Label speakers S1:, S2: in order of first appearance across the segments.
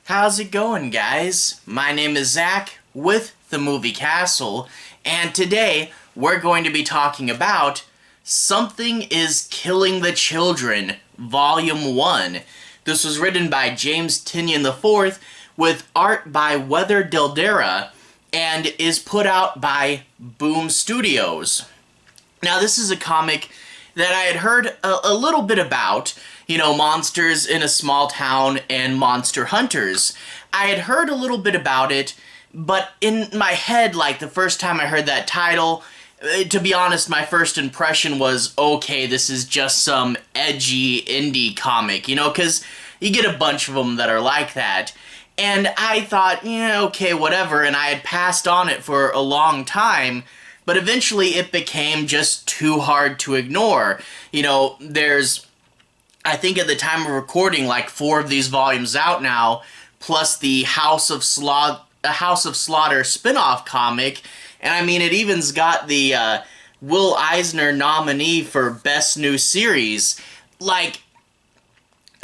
S1: How's it going, guys? My name is Zach with the Movie Castle, and today we're going to be talking about Something is Killing the Children, Volume 1. This was written by James Tynion IV with art by Werther Dell'edera and is put out by Boom Studios. Now, this is a comic that I had heard a little bit about, monsters in a small town and monster hunters. I had heard a little bit about it, but in my head, the first time I heard that title, to be honest, my first impression was, okay, this is just some edgy indie comic, because you get a bunch of them that are like that. And I thought, yeah, okay, whatever, and I had passed on it for a long time, but eventually it became just too hard to ignore. There's, I think at the time of recording, 4 of these volumes out now, plus the House of Slaughter spin-off comic, and I mean, it even's got the Will Eisner nominee for Best New Series. A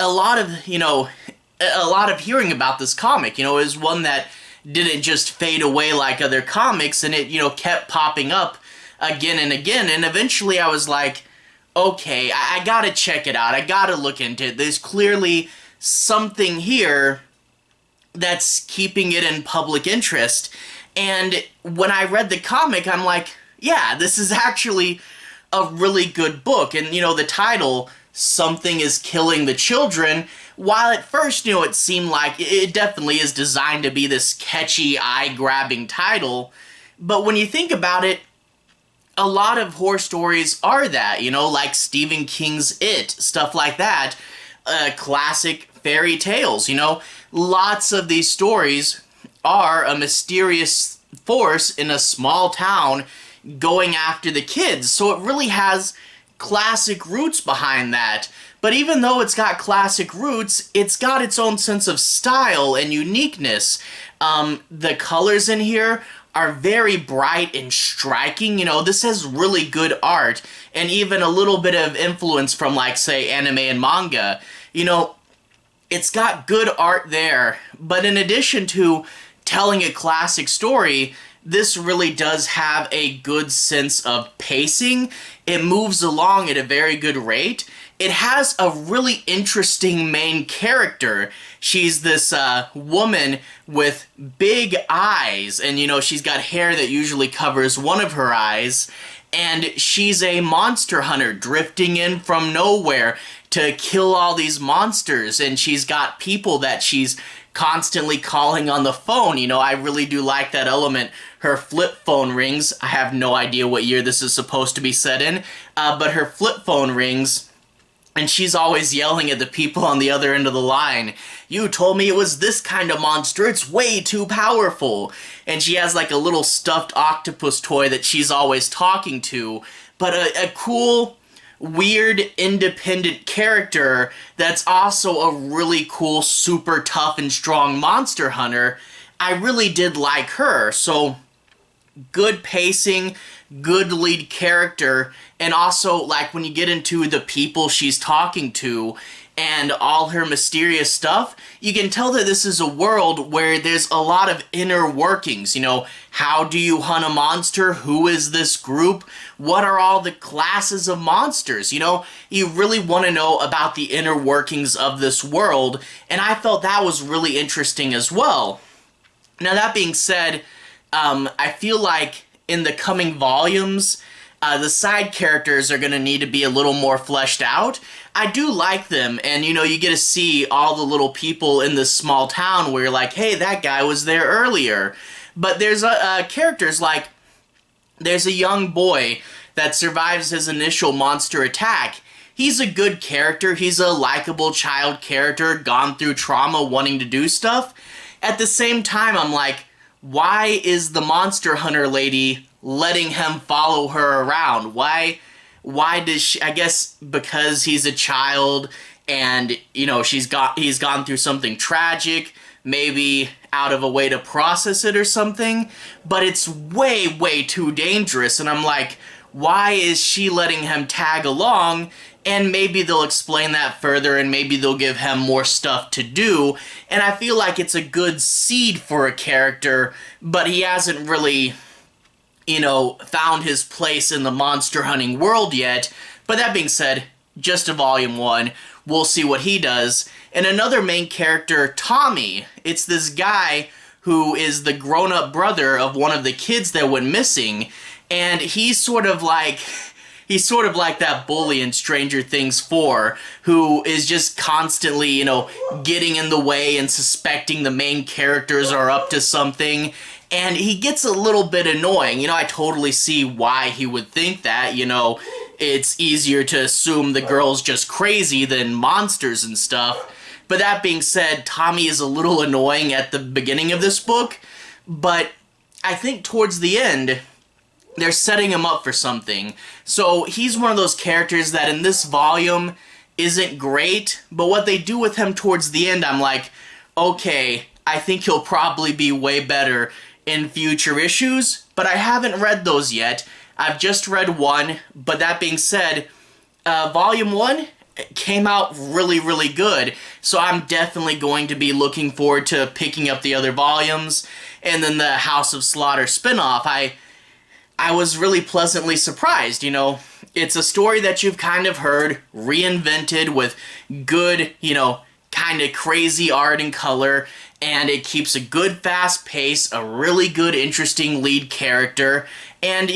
S1: lot of hearing about this comic, is one that didn't just fade away like other comics, and it, kept popping up again and again, and eventually I was like, okay, I gotta check it out, I gotta look into it. There's clearly something here that's keeping it in public interest, and when I read the comic, I'm like, yeah, this is actually a really good book, and, the title, Something is Killing the Children, while at first, it seemed like it definitely is designed to be this catchy, eye-grabbing title, but when you think about it, a lot of horror stories are that, like Stephen King's It, stuff like that, classic fairy tales, lots of these stories are a mysterious force in a small town going after the kids, so it really has classic roots behind that. But even though it's got classic roots, it's got its own sense of style and uniqueness. The colors in here are very bright and striking. This has really good art, and even a little bit of influence from, say, anime and manga. It's got good art there, but in addition to telling a classic story, this really does have a good sense of pacing. It moves along at a very good rate. It has a really interesting main character. She's this woman with big eyes, and she's got hair that usually covers one of her eyes, and she's a monster hunter drifting in from nowhere to kill all these monsters, and she's got people that she's constantly calling on the phone. I really do like that element. Her flip phone rings. I have no idea what year this is supposed to be set in, but her flip phone rings, and she's always yelling at the people on the other end of the line, "You told me it was this kind of monster, it's way too powerful." And she has a little stuffed octopus toy that she's always talking to, but a cool, weird, independent character that's also a really cool, super tough and strong monster hunter. I really did like her, so good pacing, good lead character, and also, when you get into the people she's talking to and all her mysterious stuff, you can tell that this is a world where there's a lot of inner workings. How do you hunt a monster? Who is this group? What are all the classes of monsters? You really want to know about the inner workings of this world, and I felt that was really interesting as well. Now, that being said, I feel like in the coming volumes, the side characters are going to need to be a little more fleshed out. I do like them, and you get to see all the little people in this small town where you're like, hey, that guy was there earlier. But there's characters there's a young boy that survives his initial monster attack. He's a good character, he's a likable child character, gone through trauma, wanting to do stuff. At the same time, I'm like, why is the monster hunter lady letting him follow her around? Why does she? I guess because he's a child and, he's gone through something tragic, maybe out of a way to process it or something, but it's way, way too dangerous, and I'm like, why is she letting him tag along? And maybe they'll explain that further, and maybe they'll give him more stuff to do. And I feel like it's a good seed for a character, but he hasn't really, found his place in the monster hunting world yet. But that being said, just a volume 1. We'll see what he does. And another main character, Tommy. It's this guy who is the grown-up brother of one of the kids that went missing. And he's sort of like that bully in Stranger Things 4, who is just constantly, getting in the way and suspecting the main characters are up to something. And he gets a little bit annoying. I totally see why he would think that, it's easier to assume the girl's just crazy than monsters and stuff. But that being said, Tommy is a little annoying at the beginning of this book, but I think towards the end, they're setting him up for something. So he's one of those characters that in this volume isn't great, but what they do with him towards the end, I'm like, okay, I think he'll probably be way better in future issues, but I haven't read those yet. I've just read 1, but that being said, volume 1 came out really, really good, so I'm definitely going to be looking forward to picking up the other volumes. And then the House of Slaughter spinoff, I was really pleasantly surprised, It's a story that you've kind of heard, reinvented with good, kind of crazy art and color, and it keeps a good fast pace, a really good interesting lead character, and,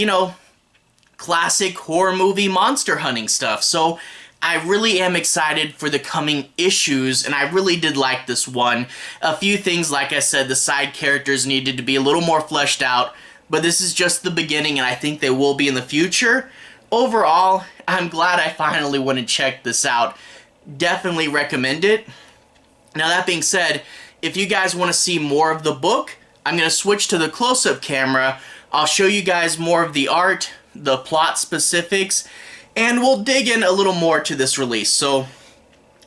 S1: classic horror movie monster hunting stuff. So I really am excited for the coming issues, and I really did like this one. A few things, like I said, the side characters needed to be a little more fleshed out, but this is just the beginning, and I think they will be in the future. Overall, I'm glad I finally went and checked this out. Definitely recommend it. Now, that being said, if you guys want to see more of the book, I'm going to switch to the close-up camera. I'll show you guys more of the art, the plot specifics, and we'll dig in a little more to this release. So,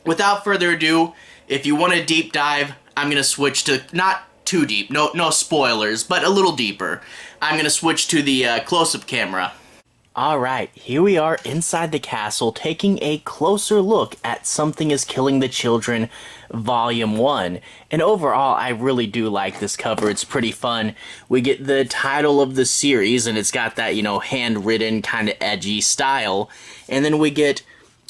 S1: without further ado, if you want a deep dive, I'm going to switch to, not too deep, no spoilers, but a little deeper. I'm going to switch to the close-up camera. Alright, here we are inside the castle taking a closer look at Something is Killing the Children Volume 1. And overall, I really do like this cover. It's pretty fun. We get the title of the series, and it's got that, handwritten, kind of edgy style. And then we get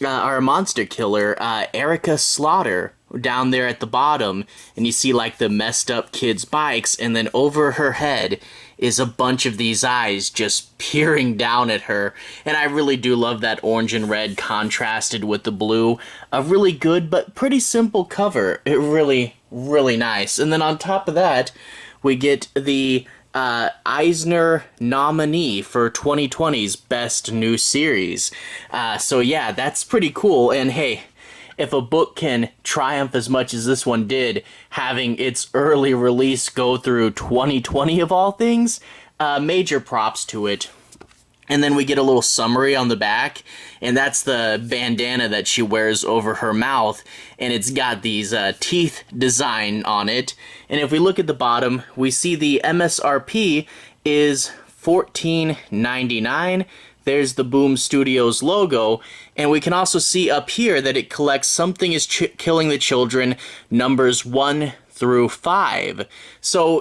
S1: our monster killer, Erica Slaughter, down there at the bottom. And you see, like, the messed up kids' bikes, and then over her head is a bunch of these eyes just peering down at her. And I really do love that orange and red contrasted with the blue. A really good but pretty simple cover. It really, really nice. And then on top of that, we get the Eisner nominee for 2020's Best New Series. So yeah, that's pretty cool. And hey, if a book can triumph as much as this one did, having its early release go through 2020 of all things, major props to it. And then we get a little summary on the back, and that's the bandana that she wears over her mouth, and it's got these teeth design on it. And if we look at the bottom, we see the MSRP is $14.99. There's the Boom Studios logo, and we can also see up here that it collects Something is Killing the Children, numbers 1 through 5. So,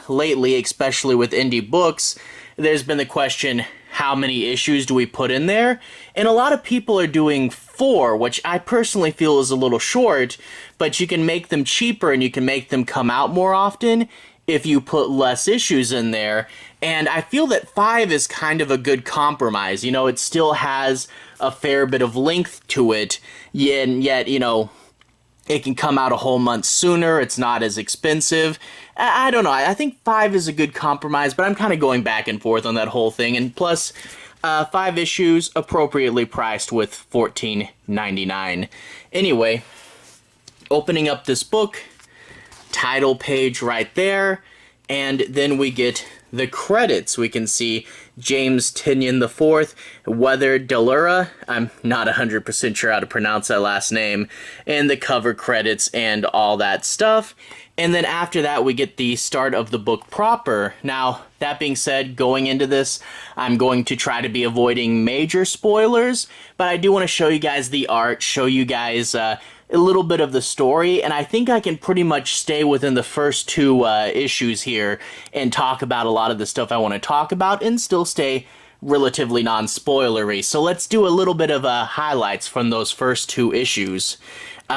S1: lately, especially with indie books, there's been the question, how many issues do we put in there? And a lot of people are doing 4, which I personally feel is a little short, but you can make them cheaper and you can make them come out more often if you put less issues in there. And I feel that 5 is kind of a good compromise. It still has a fair bit of length to it, and yet, it can come out a whole month sooner. It's not as expensive. I don't know. I think 5 is a good compromise, but I'm kind of going back and forth on that whole thing. And plus, 5 issues appropriately priced with $14.99. Anyway, opening up this book, title page right there, and then we get the credits, we can see James Tynion IV, Werther Dell'edera, I'm not 100% sure how to pronounce that last name, and the cover credits and all that stuff. And then after that, we get the start of the book proper. Now, that being said, going into this, I'm going to try to be avoiding major spoilers, but I do want to show you guys the art, show you guys a little bit of the story, and I think I can pretty much stay within the first two issues here and talk about a lot of the stuff I want to talk about and still stay relatively non-spoilery. So let's do a little bit of highlights from those first two issues.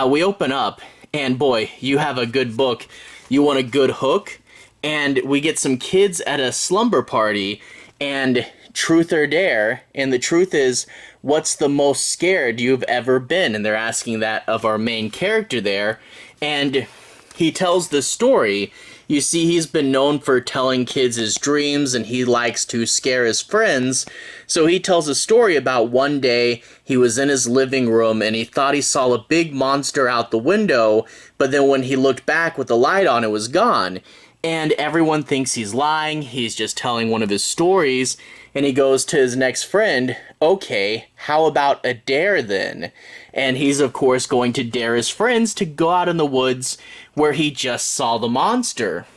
S1: We open up, and boy, you have a good book. You want a good hook, and we get some kids at a slumber party, and truth or dare, and the truth is, what's the most scared you've ever been? And they're asking that of our main character there, and he tells the story. You see, he's been known for telling kids his dreams, and he likes to scare his friends, so he tells a story about one day he was in his living room, and he thought he saw a big monster out the window, but then when he looked back with the light on, it was gone. And everyone thinks he's lying, he's just telling one of his stories, and he goes to his next friend, okay, how about a dare then? And he's of course going to dare his friends to go out in the woods where he just saw the monster.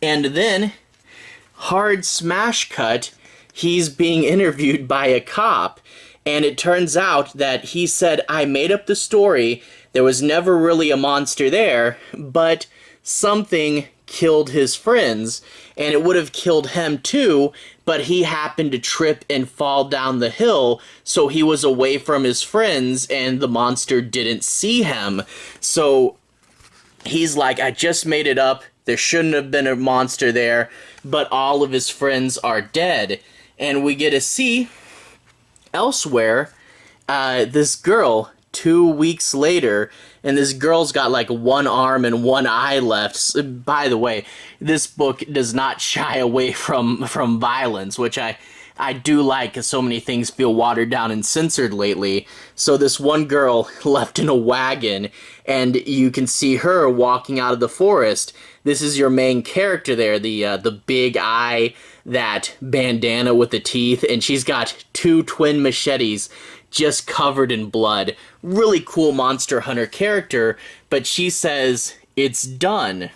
S1: And then, hard smash cut, he's being interviewed by a cop, and it turns out that he said, I made up the story, there was never really a monster there, but something killed his friends, and it would have killed him too, but he happened to trip and fall down the hill, so he was away from his friends, and the monster didn't see him. So he's like, I just made it up, there shouldn't have been a monster there, but all of his friends are dead. And we get to see, elsewhere, this girl 2 weeks later, and this girl's got like one arm and one eye left. By the way, this book does not shy away from violence, which I do like, because so many things feel watered down and censored lately. So this one girl left in a wagon, and you can see her walking out of the forest. This is your main character there, the big eye, that bandana with the teeth, and she's got two twin machetes just covered in blood. Really cool Monster Hunter character, but she says it's done.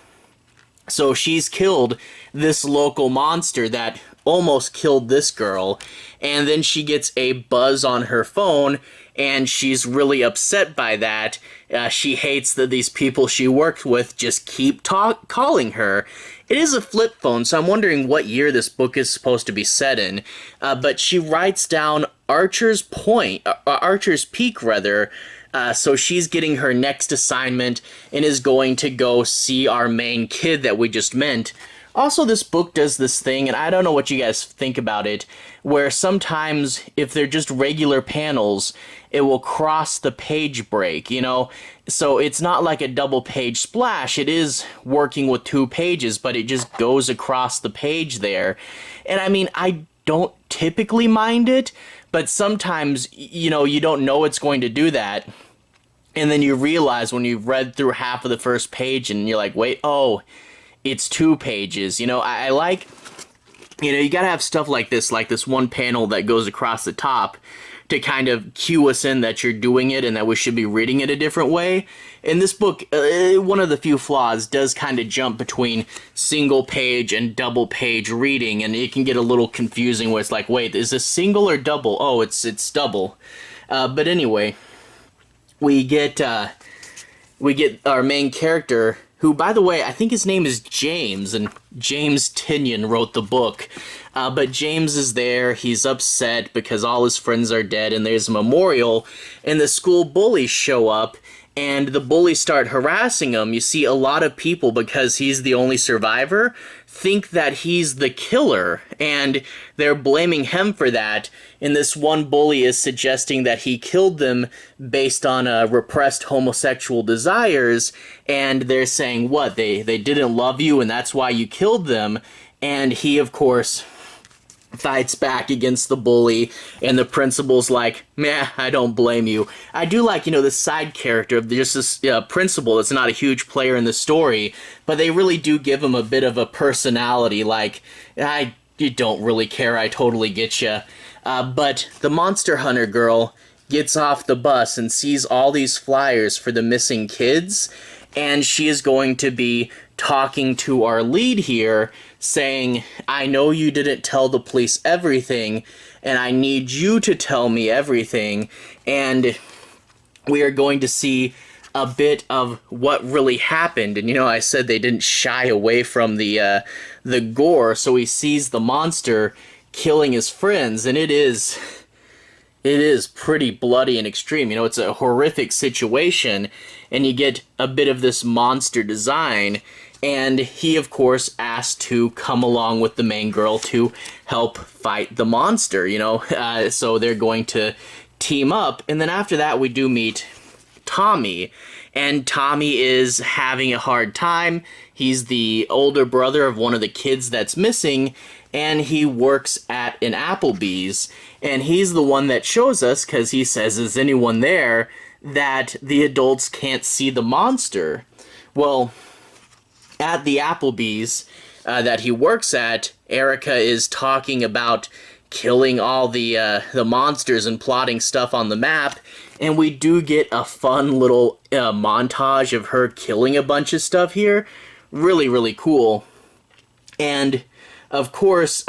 S1: So she's killed this local monster that almost killed this girl, and then she gets a buzz on her phone, and she's really upset by that. She hates that these people she worked with just keep calling her. It is a flip phone, so I'm wondering what year this book is supposed to be set in. But she writes down Archer's Peak, rather. So she's getting her next assignment and is going to go see our main kid that we just met. Also, this book does this thing, and I don't know what you guys think about it, where sometimes, if they're just regular panels, it will cross the page break, you know? So it's not like a double page splash, it is working with 2 pages, but it just goes across the page there. And I mean, I don't typically mind it, but sometimes, you know, you don't know it's going to do that, and then you realize when you've read through half of the first page, and you're like, wait, oh, it's 2 pages. You know, I like, you know, you gotta have stuff like this one panel that goes across the top to kind of cue us in that you're doing it and that we should be reading it a different way. In this book, one of the few flaws does kind of jump between single page and double page reading, and it can get a little confusing where it's like, wait, is this single or double? Oh, it's double. But anyway, we get our main character, who, by the way, I think his name is James, and James Tynion wrote the book. But James is there, he's upset because all his friends are dead, and there's a memorial, and the school bullies show up, and the bullies start harassing him. You see, a lot of people, because he's the only survivor, think that he's the killer, and they're blaming him for that. And this one bully is suggesting that he killed them based on repressed homosexual desires, and they're saying, what, they didn't love you and that's why you killed them? And he, of course, fights back against the bully, and the principal's like, meh, I don't blame you. I do like, this side character of just this principal that's not a huge player in the story, but they really do give him a bit of a personality, like, you don't really care, I totally get you. But the Monster Hunter girl gets off the bus and sees all these flyers for the missing kids, and she is going to be talking to our lead here, saying, I know you didn't tell the police everything, and I need you to tell me everything, and we are going to see a bit of what really happened. And I said they didn't shy away from the gore, so he sees the monster killing his friends, and it is pretty bloody and extreme. It's a horrific situation, and you get a bit of this monster design, and he, of course, asked to come along with the main girl to help fight the monster, so they're going to team up, and then after that we do meet Tommy, and Tommy is having a hard time. He's the older brother of one of the kids that's missing, and he works at an Applebee's, and he's the one that shows us, because he says, is anyone there, that the adults can't see the monster. Well, at the Applebee's that he works at, Erica is talking about killing all the monsters and plotting stuff on the map, and we do get a fun little montage of her killing a bunch of stuff here. Really, really cool. And, of course,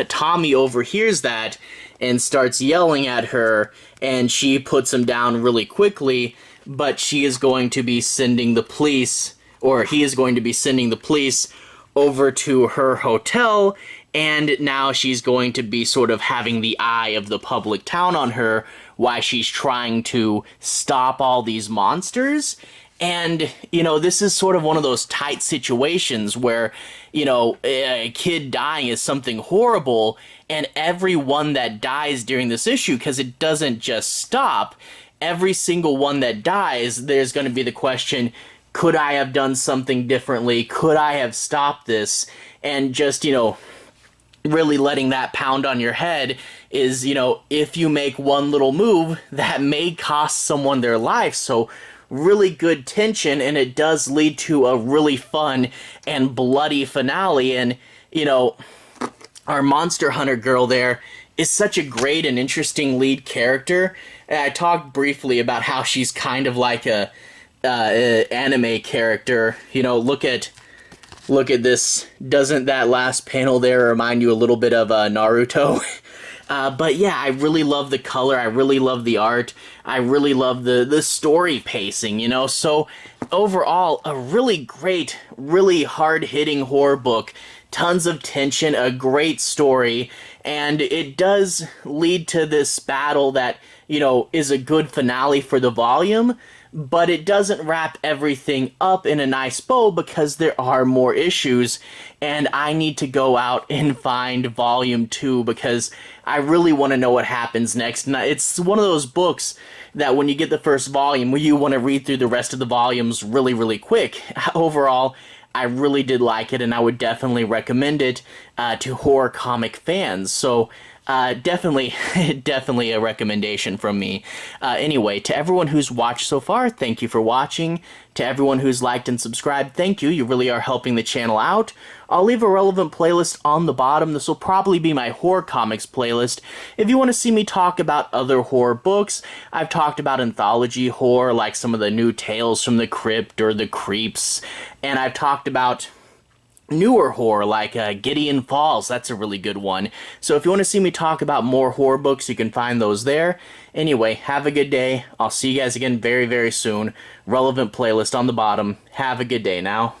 S1: Tommy overhears that and starts yelling at her, and she puts him down really quickly, but she is going to be sending the police, or he is going to be sending the police over to her hotel, and now she's going to be sort of having the eye of the public town on her while she's trying to stop all these monsters. And, this is sort of one of those tight situations where, a kid dying is something horrible, and everyone that dies during this issue, because it doesn't just stop, every single one that dies, there's going to be the question, could I have done something differently? Could I have stopped this? And just, really letting that pound on your head is, if you make one little move, that may cost someone their life. So really good tension, and it does lead to a really fun and bloody finale. And, our Monster Hunter girl there is such a great and interesting lead character. And I talked briefly about how she's kind of like a anime character. Look at this. Doesn't that last panel there remind you a little bit of Naruto? But yeah, I really love the color. I really love the art. I really love the story pacing, So overall, a really great, really hard-hitting horror book. Tons of tension, a great story, and it does lead to this battle that, is a good finale for the volume, but it doesn't wrap everything up in a nice bow because there are more issues, and I need to go out and find volume 2 because I really want to know what happens next. And it's one of those books that when you get the first volume, you want to read through the rest of the volumes really, really quick. Overall, I really did like it, and I would definitely recommend it to horror comic fans. So definitely a recommendation from me. Anyway, to everyone who's watched so far, thank you for watching. To everyone who's liked and subscribed, thank you. You really are helping the channel out. I'll leave a relevant playlist on the bottom. This will probably be my horror comics playlist. If you want to see me talk about other horror books, I've talked about anthology horror, like some of the new Tales from the Crypt or The Creeps, and I've talked about newer horror like Gideon Falls. That's a really good one. So if you want to see me talk about more horror books, you can find those there. Anyway, have a good day. I'll see you guys again very, very soon. Relevant playlist on the bottom. Have a good day now.